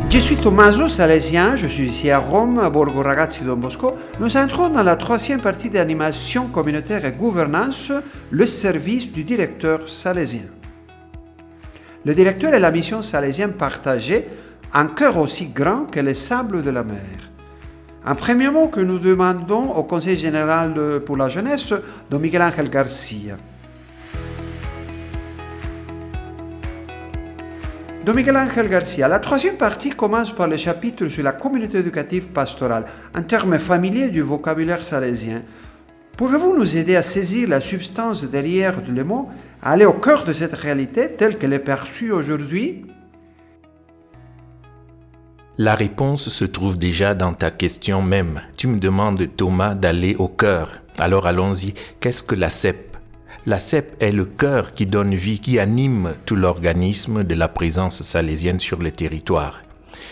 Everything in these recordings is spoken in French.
Je suis Tommaso Salesien, je suis ici à Rome, à Borgo Ragazzi Don Bosco. Nous entrons dans la troisième partie d'animation communautaire et gouvernance, le service du directeur salésien. Le directeur est la mission salésienne partagée, un cœur aussi grand que les sables de la mer. Un premier mot que nous demandons au Conseil général pour la jeunesse, Don Miguel Ángel Garcia. Don Miguel Ángel Garcia, la troisième partie commence par le chapitre sur la communauté éducative pastorale, un terme familier du vocabulaire salésien. Pouvez-vous nous aider à saisir la substance derrière le mot, à aller au cœur de cette réalité telle qu'elle est perçue aujourd'hui? La réponse se trouve déjà dans ta question même. Tu me demandes, Thomas, d'aller au cœur. Alors allons-y. Qu'est-ce que la CEP? La CEP est le cœur qui donne vie, qui anime tout l'organisme de la présence salésienne sur le territoire.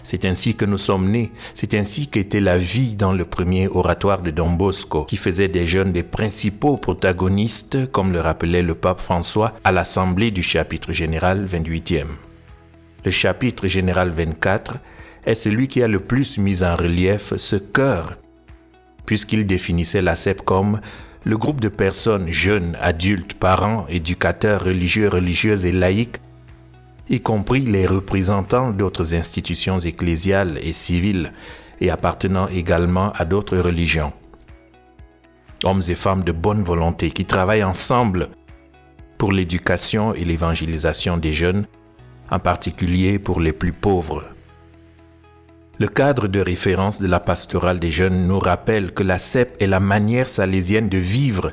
C'est ainsi que nous sommes nés, c'est ainsi qu'était la vie dans le premier oratoire de Don Bosco, qui faisait des jeunes des principaux protagonistes, comme le rappelait le pape François à l'Assemblée du chapitre général 28e. Le chapitre général 24 est celui qui a le plus mis en relief ce cœur, puisqu'il définissait la CEP comme le groupe de personnes jeunes, adultes, parents, éducateurs, religieux, religieuses et laïcs, y compris les représentants d'autres institutions ecclésiales et civiles et appartenant également à d'autres religions. Hommes et femmes de bonne volonté qui travaillent ensemble pour l'éducation et l'évangélisation des jeunes, en particulier pour les plus pauvres. Le cadre de référence de la pastorale des jeunes nous rappelle que la CEP est la manière salésienne de vivre,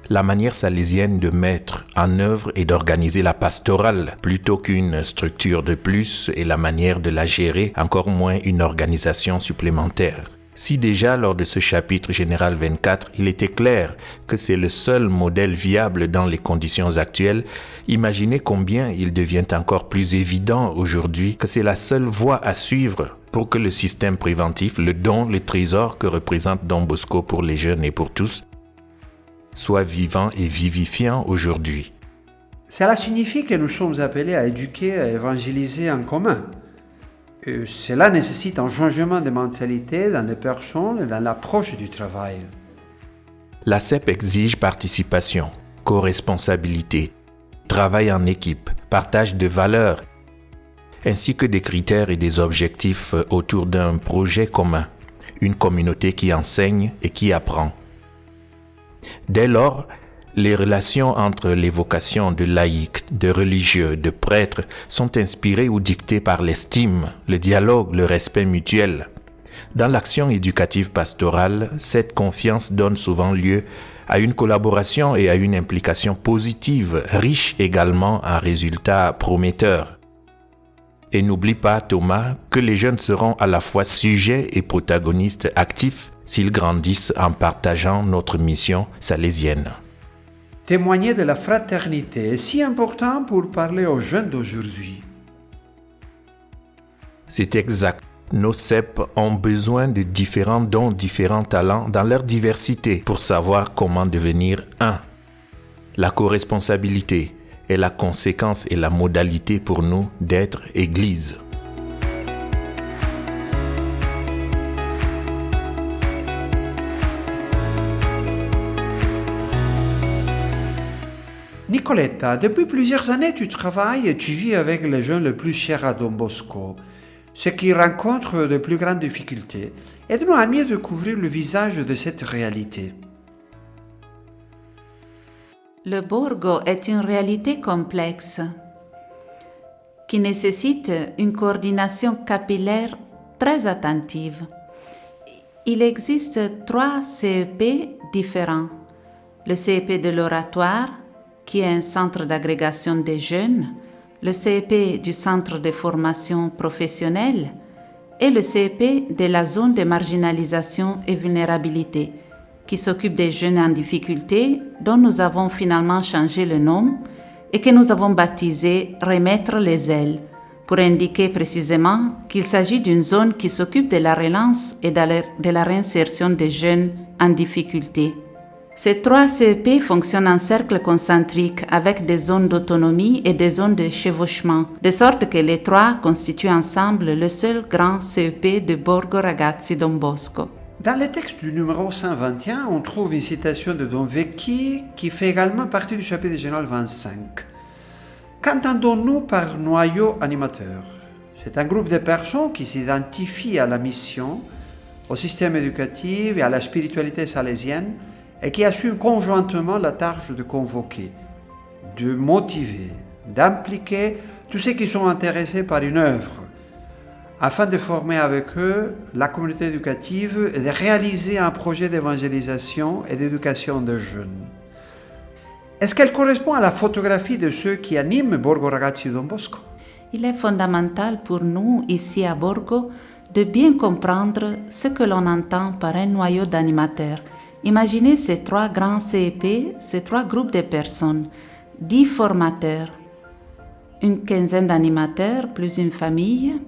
la manière salésienne de mettre en œuvre et d'organiser la pastorale, plutôt qu'une structure de plus et la manière de la gérer, encore moins une organisation supplémentaire. Si déjà lors de ce chapitre général 24, il était clair que c'est le seul modèle viable dans les conditions actuelles, imaginez combien il devient encore plus évident aujourd'hui que c'est la seule voie à suivre pour que le système préventif, le don, le trésor que représente Don Bosco pour les jeunes et pour tous, soit vivant et vivifiant aujourd'hui. Cela signifie que nous sommes appelés à éduquer et à évangéliser en commun. Cela nécessite un changement de mentalité dans les personnes et dans l'approche du travail. La CEP exige participation, co-responsabilité, travail en équipe, partage de valeurs, ainsi que des critères et des objectifs autour d'un projet commun, une communauté qui enseigne et qui apprend. Dès lors, les relations entre les vocations de laïcs, de religieux, de prêtres sont inspirées ou dictées par l'estime, le dialogue, le respect mutuel. Dans l'action éducative pastorale, cette confiance donne souvent lieu à une collaboration et à une implication positive, riche également en résultats prometteurs. Et n'oublie pas, Thomas, que les jeunes seront à la fois sujets et protagonistes actifs s'ils grandissent en partageant notre mission salésienne. Témoigner de la fraternité est si important pour parler aux jeunes d'aujourd'hui. C'est exact. Nos CEP ont besoin de différents dons, différents talents dans leur diversité pour savoir comment devenir un. La co-responsabilité est la conséquence et la modalité pour nous d'être Église. Nicoletta, depuis plusieurs années, tu travailles et tu vis avec les jeunes les plus chers à Don Bosco, ceux qui rencontrent de plus grandes difficultés. Aide-nous à mieux découvrir le visage de cette réalité. Le Borgo est une réalité complexe qui nécessite une coordination capillaire très attentive. Il existe 3 CEP différents. Le CEP de l'oratoire, qui est un centre d'agrégation des jeunes, le CEP du centre de formation professionnelle et le CEP de la zone de marginalisation et vulnérabilité, qui s'occupe des jeunes en difficulté, dont nous avons finalement changé le nom et que nous avons baptisé « Remettre les ailes », pour indiquer précisément qu'il s'agit d'une zone qui s'occupe de la relance et de la réinsertion des jeunes en difficulté. Ces 3 CEP fonctionnent en cercle concentrique avec des zones d'autonomie et des zones de chevauchement, de sorte que les 3 constituent ensemble le seul grand CEP de Borgo Ragazzi Don Bosco. Dans le texte du numéro 121, on trouve une citation de Don Vecchi qui fait également partie du chapitre général 25. Qu'entendons-nous par noyau animateur? C'est un groupe de personnes qui s'identifient à la mission, au système éducatif et à la spiritualité salésienne et qui assument conjointement la tâche de convoquer, de motiver, d'impliquer tous ceux qui sont intéressés par une œuvre, afin de former avec eux la communauté éducative et de réaliser un projet d'évangélisation et d'éducation des jeunes. Est-ce qu'elle correspond à la photographie de ceux qui animent Borgo Ragazzi Don Bosco? Il est fondamental pour nous, ici à Borgo, de bien comprendre ce que l'on entend par un noyau d'animateurs. Imaginez ces 3 grands CEP, ces 3 groupes de personnes, 10 formateurs, une quinzaine d'animateurs plus une famille,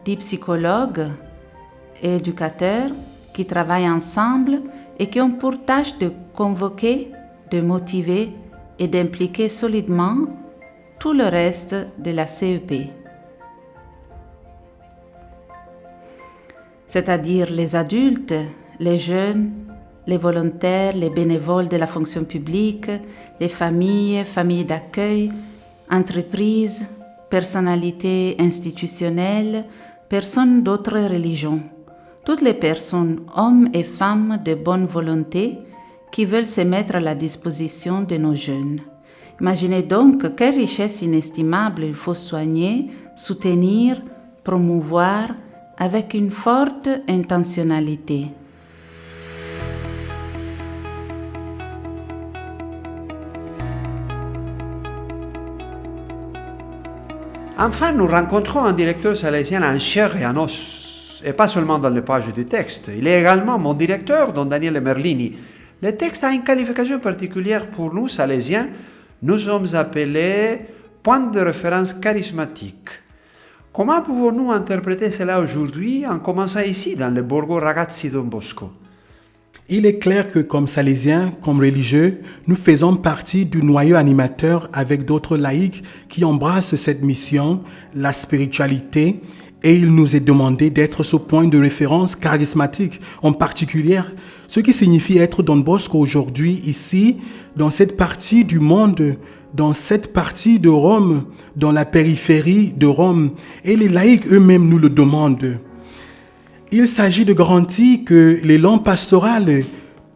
10 psychologues et éducateurs qui travaillent ensemble et qui ont pour tâche de convoquer, de motiver et d'impliquer solidement tout le reste de la CEP. C'est-à-dire les adultes, les jeunes, les volontaires, les bénévoles de la fonction publique, les familles, familles d'accueil, entreprises, personnalités institutionnelles, personnes d'autres religions, toutes les personnes, hommes et femmes de bonne volonté, qui veulent se mettre à la disposition de nos jeunes. Imaginez donc quelle richesse inestimable il faut soigner, soutenir, promouvoir avec une forte intentionnalité. Enfin, nous rencontrons un directeur salésien en chair et en os, et pas seulement dans les pages du texte. Il est également mon directeur, Don Daniele Merlini. Le texte a une qualification particulière pour nous, salésiens. Nous sommes appelés point de référence charismatique. Comment pouvons-nous interpréter cela aujourd'hui en commençant ici, dans le Borgo Ragazzi Don Bosco? Il est clair que comme salésiens, comme religieux, nous faisons partie du noyau animateur avec d'autres laïcs qui embrassent cette mission, la spiritualité, et il nous est demandé d'être ce point de référence charismatique, en particulier, ce qui signifie être Don Bosco aujourd'hui, ici, dans cette partie du monde, dans cette partie de Rome, dans la périphérie de Rome, et les laïcs eux-mêmes nous le demandent. Il s'agit de garantir que l'élan pastoral,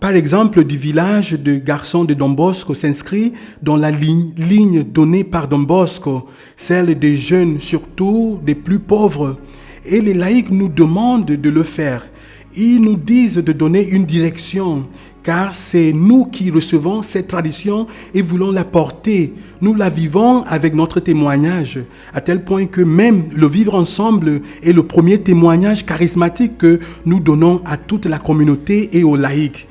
par exemple du village de garçons de Don Bosco, s'inscrit dans la ligne donnée par Don Bosco, celle des jeunes, surtout des plus pauvres. Et les laïcs nous demandent de le faire. Ils nous disent de donner une direction, car c'est nous qui recevons cette tradition et voulons la porter. Nous la vivons avec notre témoignage, à tel point que même le vivre ensemble est le premier témoignage charismatique que nous donnons à toute la communauté et aux laïcs.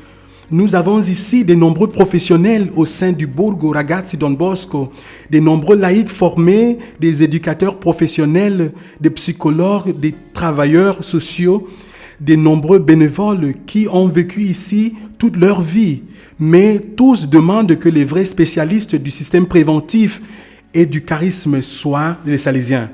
Nous avons ici de nombreux professionnels au sein du Borgo Ragazzi Don Bosco, de nombreux laïcs formés, des éducateurs professionnels, des psychologues, des travailleurs sociaux, de nombreux bénévoles qui ont vécu ici toute leur vie, mais tous demandent que les vrais spécialistes du système préventif et du charisme soient les Salésiens.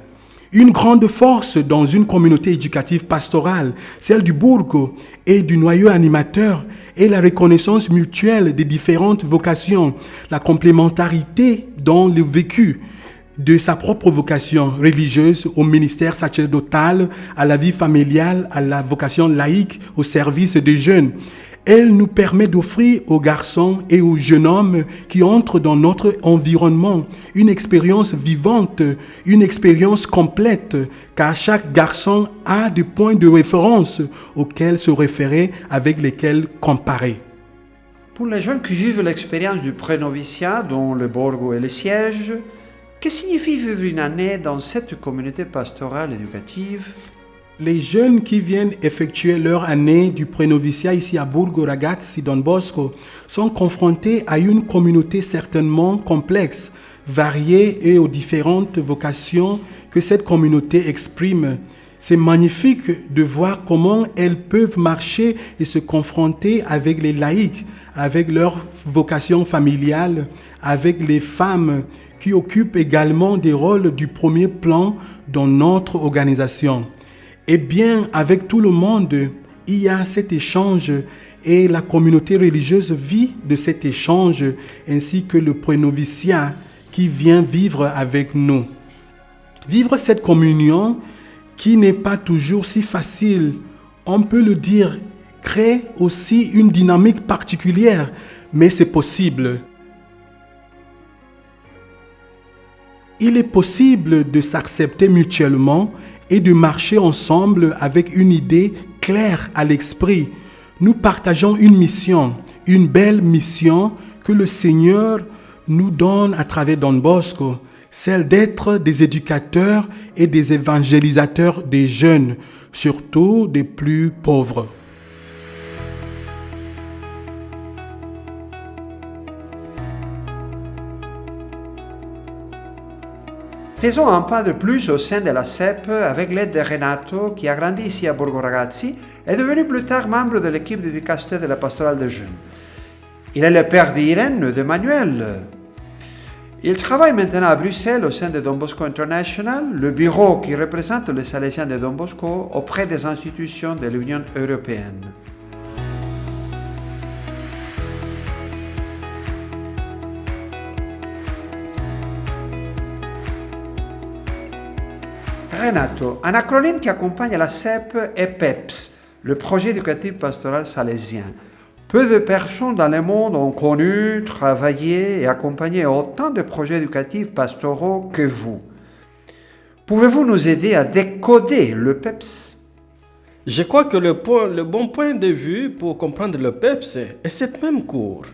Une grande force dans une communauté éducative pastorale, celle du Borgo et du noyau animateur, est la reconnaissance mutuelle des différentes vocations, la complémentarité dans le vécu de sa propre vocation religieuse au ministère sacerdotal, à la vie familiale, à la vocation laïque, au service des jeunes. Elle nous permet d'offrir aux garçons et aux jeunes hommes qui entrent dans notre environnement une expérience vivante, une expérience complète, car chaque garçon a des points de référence auxquels se référer, avec lesquels comparer. Pour les jeunes qui vivent l'expérience du pré-noviciat, dont le Borgo est le siège, que signifie vivre une année dans cette communauté pastorale éducative? Les jeunes qui viennent effectuer leur année du pré-noviciat ici à Borgo Ragazzi Don Bosco sont confrontés à une communauté certainement complexe, variée et aux différentes vocations que cette communauté exprime. C'est magnifique de voir comment elles peuvent marcher et se confronter avec les laïcs, avec leur vocation familiale, avec les femmes qui occupent également des rôles du premier plan dans notre organisation. Et bien, avec tout le monde, il y a cet échange et la communauté religieuse vit de cet échange ainsi que le prénoviciat qui vient vivre avec nous. Vivre cette communion qui n'est pas toujours si facile, on peut le dire, crée aussi une dynamique particulière, mais c'est possible. Il est possible de s'accepter mutuellement et de marcher ensemble avec une idée claire à l'esprit. Nous partageons une mission, une belle mission que le Seigneur nous donne à travers Don Bosco, celle d'être des éducateurs et des évangélisateurs des jeunes, surtout des plus pauvres. Faisons un pas de plus au sein de la CEP avec l'aide de Renato, qui a grandi ici à Borgo Ragazzi et est devenu plus tard membre de l'équipe de dicaster de la pastorale des jeunes. Il est le père d'Irène, de Manuel. Il travaille maintenant à Bruxelles au sein de Don Bosco International, le bureau qui représente les Salésiens de Don Bosco auprès des institutions de l'Union européenne. Renato, un acronyme qui accompagne la CEP est PEPS, le projet éducatif pastoral salésien. Peu de personnes dans le monde ont connu, travaillé et accompagné autant de projets éducatifs pastoraux que vous. Pouvez-vous nous aider à décoder le PEPS? Je crois que le bon point de vue pour comprendre le PEPS est cette même cour,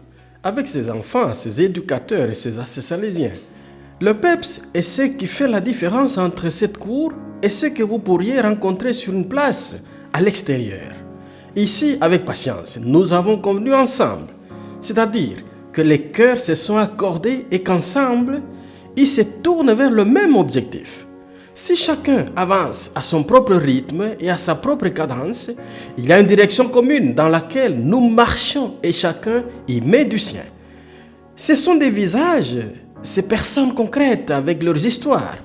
avec ses enfants, ses éducateurs et ses salésiens. Le PEPS est ce qui fait la différence entre cette cour et ce que vous pourriez rencontrer sur une place à l'extérieur. Ici, avec patience, nous avons convenu ensemble, c'est-à-dire que les cœurs se sont accordés et qu'ensemble, ils se tournent vers le même objectif. Si chacun avance à son propre rythme et à sa propre cadence, il y a une direction commune dans laquelle nous marchons et chacun y met du sien. Ce sont des visages, ces personnes concrètes avec leurs histoires.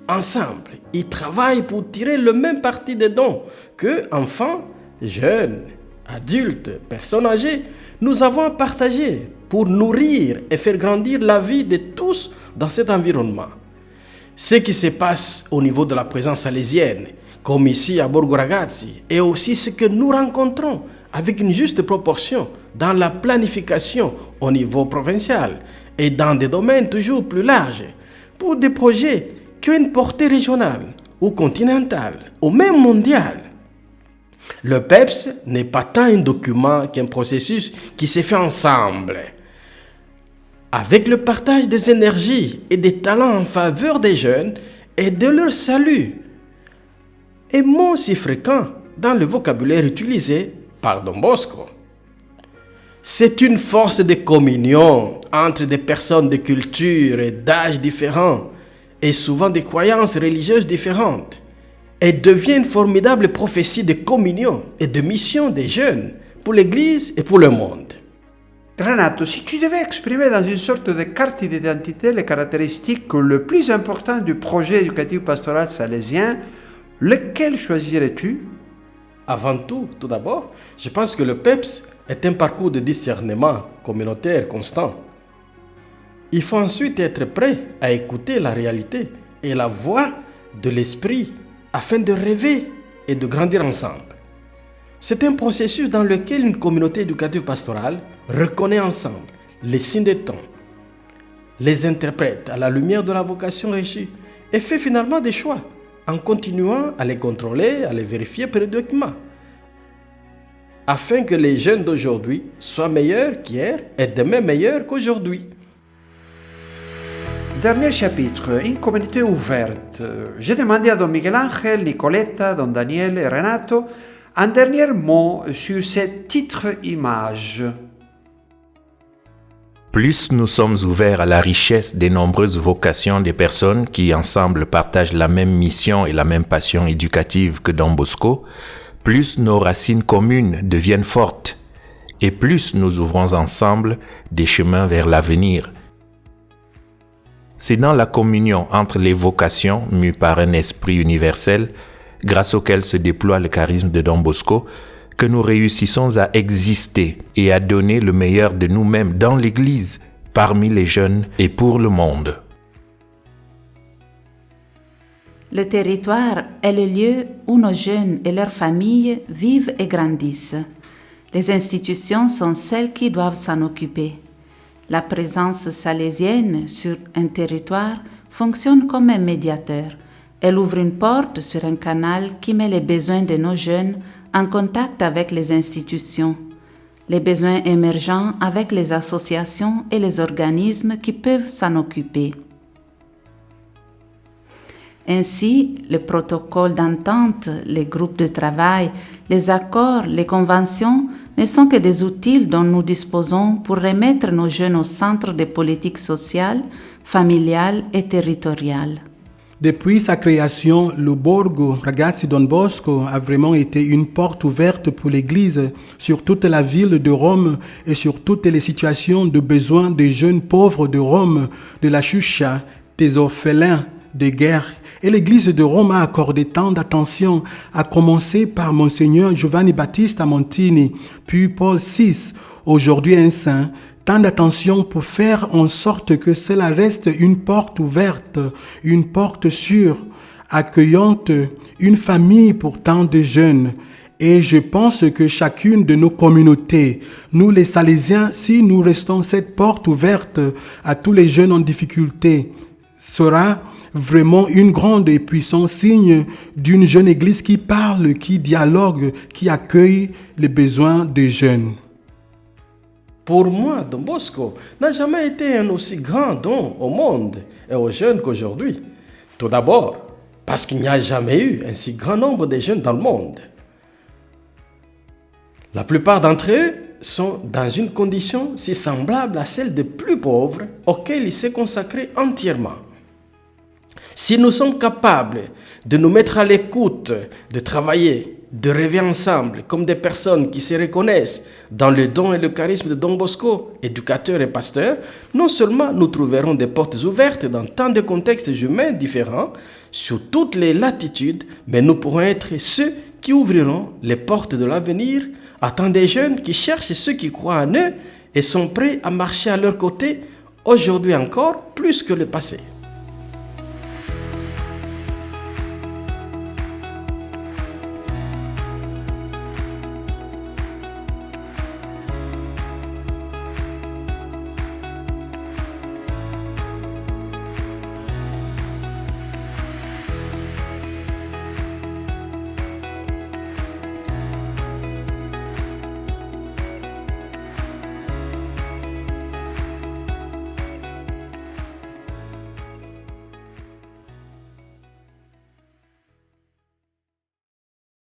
Ensemble, ils travaillent pour tirer le même parti des dons que enfants, jeunes, adultes, personnes âgées, nous avons à partager pour nourrir et faire grandir la vie de tous dans cet environnement. Ce qui se passe au niveau de la présence salésienne, comme ici à Borgo Ragazzi, et aussi ce que nous rencontrons avec une juste proportion dans la planification au niveau provincial et dans des domaines toujours plus larges, pour des projets qui ont une portée régionale ou continentale ou même mondiale. Le PEPS n'est pas tant un document qu'un processus qui se fait ensemble. Avec le partage des énergies et des talents en faveur des jeunes et de leur salut, et mot si fréquent dans le vocabulaire utilisé par Don Bosco. C'est une force de communion entre des personnes de culture et d'âge différents et souvent des croyances religieuses différentes, et devient une formidable prophétie de communion et de mission des jeunes pour l'Église et pour le monde. Renato, si tu devais exprimer dans une sorte de carte d'identité les caractéristiques les plus importantes du projet éducatif pastoral salésien, lequel choisirais-tu? Avant tout d'abord, je pense que le PEPS est un parcours de discernement communautaire constant. Il faut ensuite être prêt à écouter la réalité et la voix de l'esprit afin de rêver et de grandir ensemble. C'est un processus dans lequel une communauté éducative pastorale reconnaît ensemble les signes des temps, les interprète à la lumière de la vocation reçue et fait finalement des choix en continuant à les contrôler, à les vérifier périodiquement, afin que les jeunes d'aujourd'hui soient meilleurs qu'hier et demain meilleurs qu'aujourd'hui. Dernier chapitre, une communauté ouverte. J'ai demandé à Don Miguel Ángel, Nicoletta, Don Daniel et Renato un dernier mot sur cette titre-image. Plus nous sommes ouverts à la richesse des nombreuses vocations des personnes qui ensemble partagent la même mission et la même passion éducative que Don Bosco, plus nos racines communes deviennent fortes et plus nous ouvrons ensemble des chemins vers l'avenir. C'est dans la communion entre les vocations mues par un esprit universel, grâce auquel se déploie le charisme de Don Bosco, que nous réussissons à exister et à donner le meilleur de nous-mêmes dans l'Église, parmi les jeunes et pour le monde. Le territoire est le lieu où nos jeunes et leurs familles vivent et grandissent. Les institutions sont celles qui doivent s'en occuper. La présence salésienne sur un territoire fonctionne comme un médiateur. Elle ouvre une porte sur un canal qui met les besoins de nos jeunes en contact avec les institutions, les besoins émergents avec les associations et les organismes qui peuvent s'en occuper. Ainsi, le protocole d'entente, les groupes de travail, les accords, les conventions ne sont que des outils dont nous disposons pour remettre nos jeunes au centre des politiques sociales, familiales et territoriales. Depuis sa création, le Borgo Ragazzi Don Bosco a vraiment été une porte ouverte pour l'Église sur toute la ville de Rome et sur toutes les situations de besoin des jeunes pauvres de Rome, de la Chucha, des orphelins, des guerres. Et l'Église de Rome a accordé tant d'attention, à commencer par Monseigneur Giovanni Battista Montini, puis Paul VI, aujourd'hui un saint, tant d'attention pour faire en sorte que cela reste une porte ouverte, une porte sûre, accueillante, une famille pour tant de jeunes. Et je pense que chacune de nos communautés, nous les Salésiens, si nous restons cette porte ouverte à tous les jeunes en difficulté, sera vraiment une grande et puissant signe d'une jeune église qui parle, qui dialogue, qui accueille les besoins des jeunes. Pour moi, Don Bosco n'a jamais été un aussi grand don au monde et aux jeunes qu'aujourd'hui. Tout d'abord, parce qu'il n'y a jamais eu un si grand nombre de jeunes dans le monde. La plupart d'entre eux sont dans une condition si semblable à celle des plus pauvres auxquels il s'est consacré entièrement. Si nous sommes capables de nous mettre à l'écoute, de travailler, de rêver ensemble comme des personnes qui se reconnaissent dans le don et le charisme de Don Bosco, éducateur et pasteur, non seulement nous trouverons des portes ouvertes dans tant de contextes humains différents, sur toutes les latitudes, mais nous pourrons être ceux qui ouvriront les portes de l'avenir à tant des jeunes qui cherchent ceux qui croient en eux et sont prêts à marcher à leur côté, aujourd'hui encore plus que le passé.